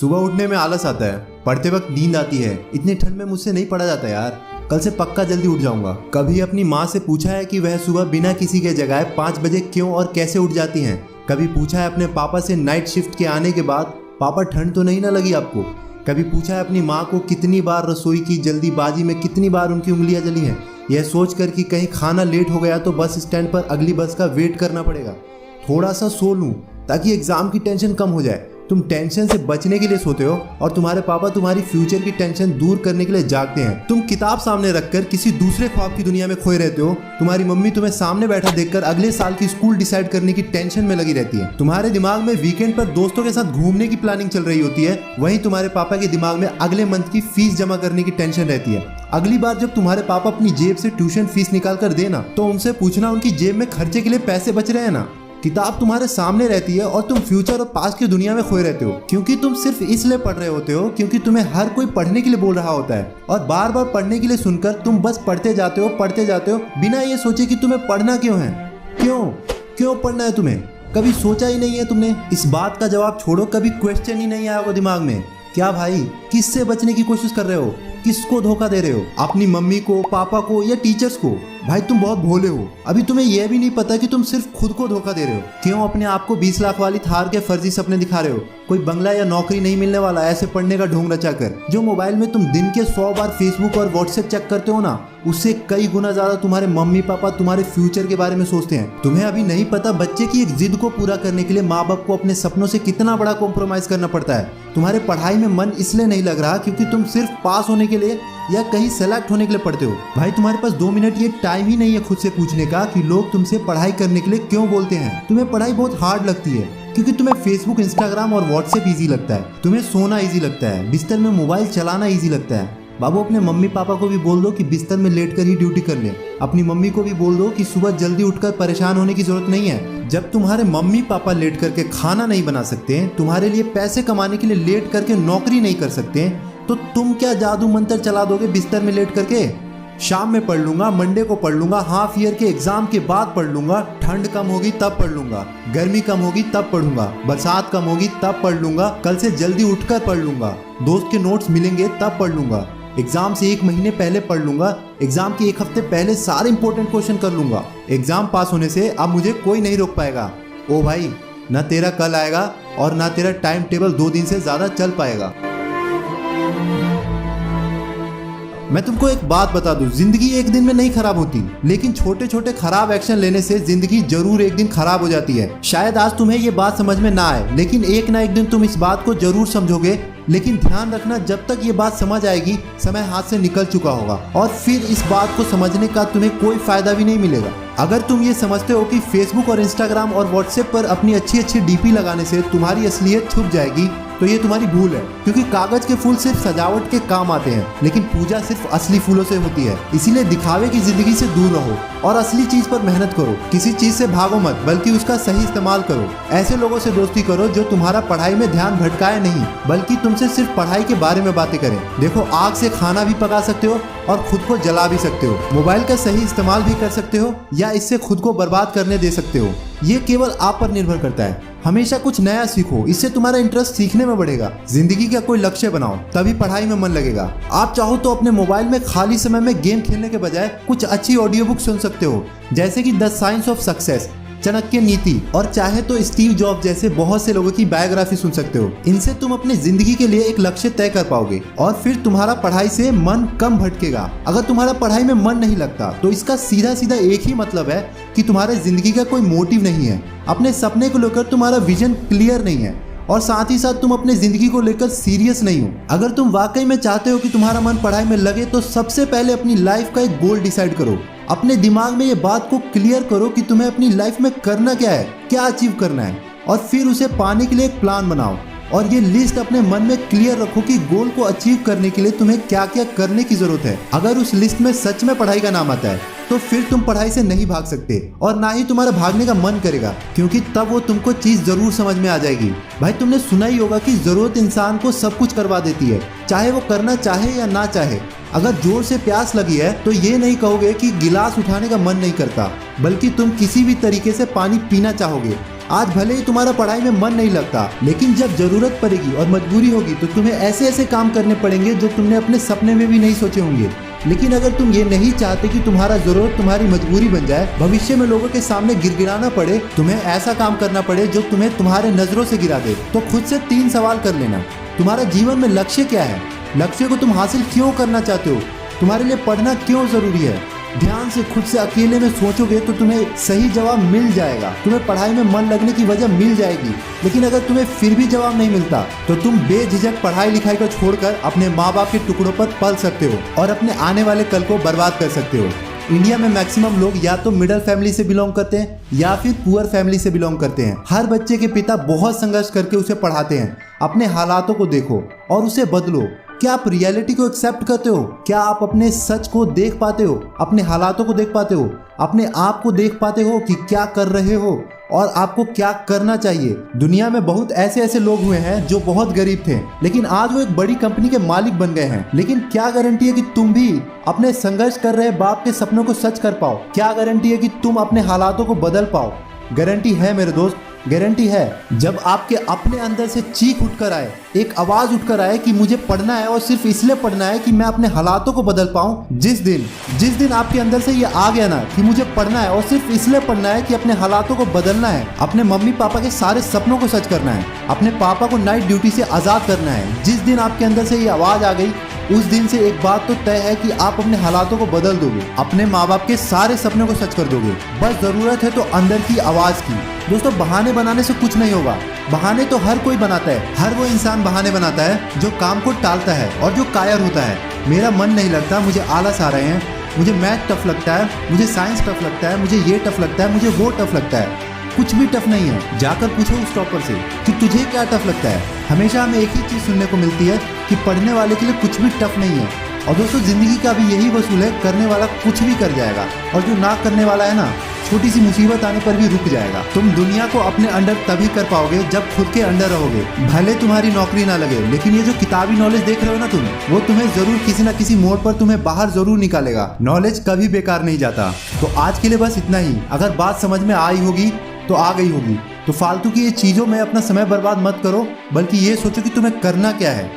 सुबह उठने में आलस आता है, पढ़ते वक्त नींद आती है। इतनी ठंड में मुझसे नहीं पढ़ा जाता यार। कल से पक्का जल्दी उठ जाऊंगा। कभी अपनी माँ से पूछा है कि वह सुबह बिना किसी के जगाए 5 बजे क्यों और कैसे उठ जाती हैं। कभी पूछा है अपने पापा से नाइट शिफ्ट के आने के बाद, पापा ठंड तो नहीं ना लगी आपको। कभी पूछा है अपनी माँ को कितनी बार रसोई की जल्दीबाजी में कितनी बार उनकी उंगलियां जली हैं, यह सोच कर कि कहीं खाना लेट हो गया तो बस स्टैंड पर अगली बस का वेट करना पड़ेगा। थोड़ा सा सो लूँ ताकि एग्जाम की टेंशन कम हो जाए। तुम टेंशन से बचने के लिए सोते हो और तुम्हारे पापा तुम्हारी फ्यूचर की टेंशन दूर करने के लिए जागते हैं। तुम किताब सामने रखकर किसी दूसरे ख्वाब की दुनिया में खोए रहते हो। तुम्हारी मम्मी तुम्हें सामने बैठा देखकर अगले साल की स्कूल डिसाइड करने की टेंशन में लगी रहती है। तुम्हारे दिमाग में वीकेंड पर दोस्तों के साथ घूमने की प्लानिंग चल रही होती है, वहीं तुम्हारे पापा के दिमाग में अगले मंथ की फीस जमा करने की टेंशन रहती है। अगली बार जब तुम्हारे पापा अपनी जेब से ट्यूशन फीस निकाल कर देना तो उनसे पूछना उनकी जेब में खर्चे के लिए पैसे बच रहे हैं ना। किताब तुम्हारे सामने रहती है और तुम फ्यूचर और पास्ट की दुनिया में खोए रहते हो, क्योंकि तुम सिर्फ इसलिए पढ़ रहे होते हो क्योंकि तुम्हें हर कोई पढ़ने के लिए बोल रहा होता है। और बार बार पढ़ने के लिए सुनकर तुम बस पढ़ते जाते हो बिना ये सोचे कि तुम्हें पढ़ना क्यों है। क्यों पढ़ना है तुम्हें? कभी सोचा ही नहीं है तुमने? इस बात का जवाब छोड़ो, कभी क्वेश्चन ही नहीं आया होगा दिमाग में। क्या भाई, किससे बचने की कोशिश कर रहे हो? किसको धोखा दे रहे हो? अपनी मम्मी को, पापा को या टीचर्स को? भाई तुम बहुत भोले हो। अभी तुम्हें यह भी नहीं पता कि तुम सिर्फ खुद को धोखा दे रहे हो। क्यों अपने आप को 20 लाख वाली थार के फर्जी सपने दिखा रहे हो? कोई बंगला या नौकरी नहीं मिलने वाला ऐसे पढ़ने का ढोंग रचा कर। जो मोबाइल में तुम दिन के 100 बार फेसबुक और व्हाट्सएप चेक करते हो ना, उससे कई गुना ज्यादा तुम्हारे मम्मी पापा तुम्हारे फ्यूचर के बारे में सोचते हैं। तुम्हें अभी नहीं पता बच्चे की एक जिद को पूरा करने के लिए माँ बाप को अपने सपनों से कितना बड़ा कॉम्प्रोमाइज करना पड़ता है। तुम्हारे पढ़ाई में मन इसलिए नहीं लग रहा क्योंकि तुम सिर्फ पास होने के लिए या कहीं सेलेक्ट होने के लिए पढ़ते हो। भाई तुम्हारे पास 2 मिनट ये टाइम ही नहीं है खुद से पूछने का कि लोग तुमसे पढ़ाई करने के लिए क्यों बोलते हैं। तुम्हें पढ़ाई बहुत हार्ड लगती है क्योंकि तुम्हें फेसबुक, इंस्टाग्राम और व्हाट्सएप इजी लगता है। तुम्हें सोना इजी लगता है, बिस्तर में मोबाइल चलाना इजी लगता है। बाबू अपने मम्मी पापा को भी बोल दो कि बिस्तर में लेटकर ही ड्यूटी कर ले। अपनी मम्मी को भी बोल दो कि सुबह जल्दी उठकर परेशान होने की जरूरत नहीं है। जब तुम्हारे मम्मी पापा लेट करके खाना नहीं बना सकते, तुम्हारे लिए पैसे कमाने के लिए लेट करके नौकरी नहीं कर सकते, तो तुम क्या जादू मंत्र चला दोगे बिस्तर में लेट करके? शाम में पढ़ लूंगा, मंडे को पढ़ लूंगा, हाफ ईयर के एग्जाम के बाद पढ़ लूंगा, ठंड कम होगी तब पढ़ लूंगा, गर्मी कम होगी तब पढ़ूंगा, बरसात कम होगी तब पढ़ लूंगा, कल से जल्दी उठकर पढ़ लूंगा, दोस्त के नोट्स मिलेंगे तब पढ़ लूंगा, एग्जाम से 1 महीने पहले पढ़ लूंगा, एग्जाम के 1 हफ्ते पहले सारे इंपॉर्टेंट क्वेश्चन कर लूंगा। एग्जाम पास होने से अब मुझे कोई नहीं रोक पाएगा। ओ भाई, ना तेरा कल आएगा और ना तेरा टाइम टेबल 2 दिन से ज्यादा चल पाएगा। मैं तुमको एक बात बता दूं, जिंदगी एक दिन में नहीं खराब होती, लेकिन छोटे छोटे खराब एक्शन लेने से जिंदगी जरूर एक दिन खराब हो जाती है। शायद आज तुम्हें ये बात समझ में ना आए, लेकिन एक ना एक दिन तुम इस बात को जरूर समझोगे। लेकिन ध्यान रखना, जब तक ये बात समझ आएगी समय हाथ से निकल चुका होगा और फिर इस बात को समझने का तुम्हें कोई फायदा भी नहीं मिलेगा। अगर तुम ये समझते हो कि फेसबुक और इंस्टाग्राम और व्हाट्सएप पर अपनी अच्छी डीपी लगाने से तुम्हारी असलियत छुप जाएगी, तो ये तुम्हारी भूल है। क्योंकि कागज के फूल सिर्फ सजावट के काम आते हैं, लेकिन पूजा सिर्फ असली फूलों से होती है। इसीलिए दिखावे की जिंदगी से दूर रहो और असली चीज पर मेहनत करो। किसी चीज से भागो मत, बल्कि उसका सही इस्तेमाल करो। ऐसे लोगों से दोस्ती करो जो तुम्हारा पढ़ाई में ध्यान भटकाए नहीं, बल्कि तुमसे सिर्फ पढ़ाई के बारे में बातें करें। देखो, आग से खाना भी पका सकते हो और खुद को जला भी सकते हो। मोबाइल का सही इस्तेमाल भी कर सकते हो या इससे खुद को बर्बाद करने दे सकते हो। ये केवल आप पर निर्भर करता है। हमेशा कुछ नया सीखो, इससे तुम्हारा इंटरेस्ट सीखने में बढ़ेगा। जिंदगी का कोई लक्ष्य बनाओ, तभी पढ़ाई में मन लगेगा। आप चाहो तो अपने मोबाइल में खाली समय में गेम खेलने के बजाय कुछ अच्छी ऑडियो बुक सुन सकते हो, जैसे कि the science of success, Chanakya नीति, और चाहे तो स्टीव जॉब जैसे बहुत से लोगों की बायोग्राफी सुन सकते हो। इनसे तुम अपनी जिंदगी के लिए एक लक्ष्य तय कर पाओगे और फिर तुम्हारा पढ़ाई से मन कम भटकेगा। अगर तुम्हारा पढ़ाई में मन नहीं लगता तो इसका सीधा सीधा एक ही मतलब है कि तुम्हारे जिंदगी का कोई मोटिव नहीं है। अपने सपने को लेकर तुम्हारा विजन क्लियर नहीं है और साथ ही साथ तुम अपने जिंदगी को लेकर सीरियस नहीं हो। अगर तुम वाकई में चाहते हो कि तुम्हारा मन पढ़ाई में लगे, तो सबसे पहले अपनी लाइफ का एक गोल डिसाइड करो। अपने दिमाग में ये बात को क्लियर करो कि तुम्हें अपनी लाइफ में करना क्या है, क्या अचीव करना है, और फिर उसे पाने के लिए एक प्लान बनाओ। और ये लिस्ट अपने मन में क्लियर रखो कि गोल को अचीव करने के लिए तुम्हें क्या क्या करने की जरूरत है। अगर उस लिस्ट में सच में पढ़ाई का नाम आता है, तो फिर तुम पढ़ाई से नहीं भाग सकते और ना ही तुम्हारा भागने का मन करेगा, क्योंकि तब वो तुमको चीज जरूर समझ में आ जाएगी। भाई तुमने सुना ही होगा कि जरूरत इंसान को सब कुछ करवा देती है, चाहे वो करना चाहे या ना चाहे। अगर जोर से प्यास लगी है तो ये नहीं कहोगे कि गिलास उठाने का मन नहीं करता, बल्कि तुम किसी भी तरीके से पानी पीना चाहोगे। आज भले ही तुम्हारा पढ़ाई में मन नहीं लगता, लेकिन जब जरूरत पड़ेगी और मजबूरी होगी तो तुम्हें ऐसे ऐसे काम करने पड़ेंगे जो तुमने अपने सपने में भी नहीं सोचे होंगे। लेकिन अगर तुम ये नहीं चाहते कि तुम्हारा जरूरत तुम्हारी मजबूरी बन जाए, भविष्य में लोगों के सामने गिड़गिड़ाना पड़े, तुम्हें ऐसा काम करना पड़े जो तुम्हें तुम्हारे नजरों से गिरा दे, तो खुद से 3 सवाल कर लेना। तुम्हारा जीवन में लक्ष्य क्या है? लक्ष्य को तुम हासिल क्यों करना चाहते हो? तुम्हारे लिए पढ़ना क्यों जरूरी है? ध्यान से खुद से अकेले में सोचोगे तो तुम्हें सही जवाब मिल जाएगा। तुम्हें पढ़ाई में मन लगने की वजह मिल जाएगी। लेकिन अगर तुम्हें फिर भी जवाब नहीं मिलता तो तुम बेझिझक पढ़ाई लिखाई को छोड़कर अपने माँ बाप के टुकड़ों पर पल सकते हो और अपने आने वाले कल को बर्बाद कर सकते हो। इंडिया में मैक्सिमम लोग या तो मिडिल फैमिली से बिलोंग करते हैं या फिर पुअर फैमिली से बिलोंग करते हैं। हर बच्चे के पिता बहुत संघर्ष करके उसे पढ़ाते हैं। अपने हालातों को देखो और उसे बदलो। क्या आप रियलिटी को एक्सेप्ट करते हो? क्या आप अपने सच को देख पाते हो? अपने हालातों को देख पाते हो? अपने आप को देख पाते हो कि क्या कर रहे हो और आपको क्या करना चाहिए? दुनिया में बहुत ऐसे ऐसे लोग हुए हैं जो बहुत गरीब थे, लेकिन आज वो एक बड़ी कंपनी के मालिक बन गए हैं। लेकिन क्या गारंटी है कि तुम भी अपने संघर्ष कर रहे बाप के सपनों को सच कर पाओ? क्या गारंटी है कि तुम अपने हालातों को बदल पाओ? गारंटी है मेरे दोस्त, गारंटी है। जब आपके अपने अंदर से चीख उठकर आए, एक आवाज उठकर आए कि मुझे पढ़ना है और सिर्फ इसलिए पढ़ना है कि मैं अपने हालातों को बदल पाऊं, जिस दिन आपके अंदर से ये आ गया ना कि मुझे पढ़ना है और सिर्फ इसलिए पढ़ना है कि अपने हालातों को बदलना है, अपने मम्मी पापा के सारे सपनों को सच करना है, अपने पापा को नाइट ड्यूटी से आजाद करना है, जिस दिन आपके अंदर से ये आवाज आ गई, उस दिन से एक बात तो तय है कि आप अपने हालातों को बदल दोगे, अपने माँ बाप के सारे सपनों को सच कर दोगे। बस जरूरत है तो अंदर की आवाज की। दोस्तों, बहाने बनाने से कुछ नहीं होगा। बहाने तो हर कोई बनाता है। हर वो इंसान बहाने बनाता है जो काम को टालता है और जो कायर होता है। मेरा मन नहीं लगता, मुझे आलस आ रहे हैं, मुझे मैथ टफ लगता है, मुझे साइंस टफ लगता है, मुझे ये टफ लगता है, मुझे वो टफ लगता है। कुछ भी टफ नहीं है। जाकर पूछो उस टॉपर से कि तुझे क्या टफ लगता है। हमेशा हमें एक ही चीज़ सुनने को मिलती है कि पढ़ने वाले के लिए कुछ भी टफ नहीं है। और दोस्तों, जिंदगी का भी यही वसूल है, करने वाला कुछ भी कर जाएगा और जो ना करने वाला है ना, छोटी सी मुसीबत आने पर भी रुक जाएगा। तुम दुनिया को अपने अंडर तभी कर पाओगे जब खुद के अंडर रहोगे। भले तुम्हारी नौकरी ना लगे, लेकिन ये जो किताबी नॉलेज देख रहे हो ना तुम, वो तुम्हें जरूर किसी ना किसी मोड़ पर तुम्हें बाहर जरूर निकालेगा। नॉलेज कभी बेकार नहीं जाता। तो आज के लिए बस इतना ही। अगर बात समझ में आई होगी तो आ गई होगी। तो फालतू की ये चीज़ों में अपना समय बर्बाद मत करो, बल्कि ये सोचो कि तुम्हें करना क्या है।